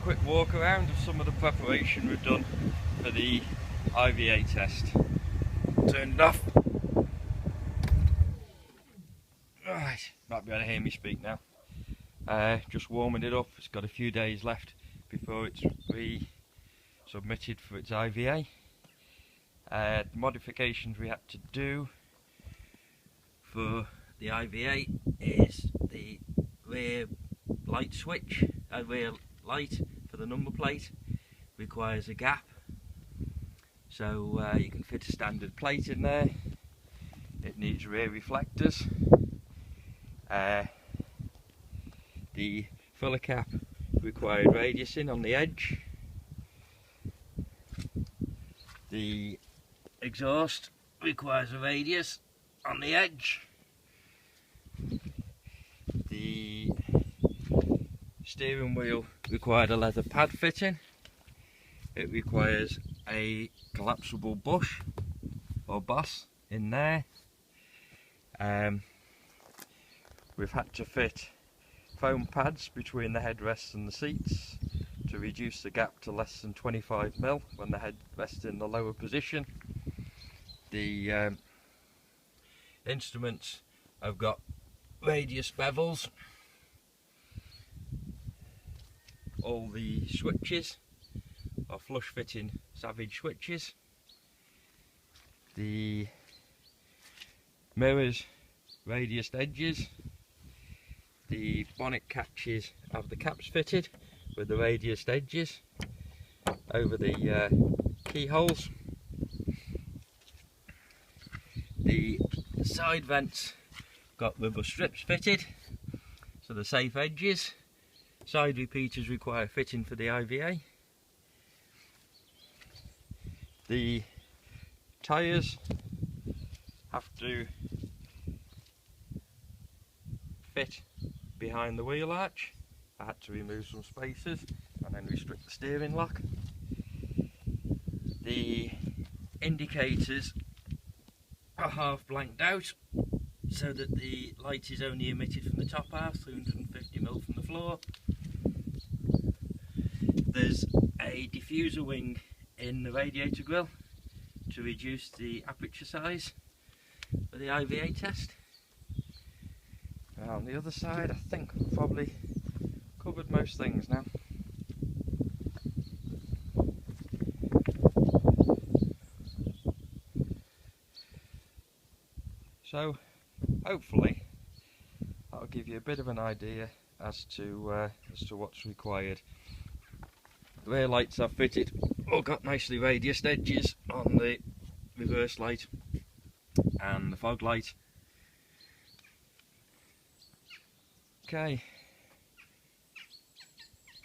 quick walk around of some of the preparation we've done for the IVA test. Turned it off. Right, might be able to hear me speak now. Just warming it up. It's got a few days left before it's re-submitted for its IVA. The modifications we had to do for the IVA is the rear light switch, rear light for the number plate requires a gap, so you can fit a standard plate in there. It needs rear reflectors. The filler cap required radiusing on the edge. The exhaust requires a radius on the edge. The steering wheel required a leather pad fitting. It requires a collapsible bush or boss in there. We've had to fit foam pads between the headrests and the seats to reduce the gap to less than 25mm when the headrest in the lower position. The instruments have got radius bevels. All the switches are flush fitting Savage switches. The mirrors radiused edges. The bonnet catches have the caps fitted with the radiused edges over the keyholes. The side vents got rubber strips fitted, so the safe edges. Side repeaters require fitting for the IVA. The tyres have to fit behind the wheel arch. I had to remove some spacers and then restrict the steering lock. The indicators are half blanked out so that the light is only emitted from the top half, 350mm from the floor. There's a diffuser wing in the radiator grille to reduce the aperture size for the IVA test. On the other side, I think we've probably covered most things now. So hopefully that'll give you a bit of an idea as to what's required. The rear lights I've fitted all got nicely radiused edges on the reverse light and the fog light. Okay.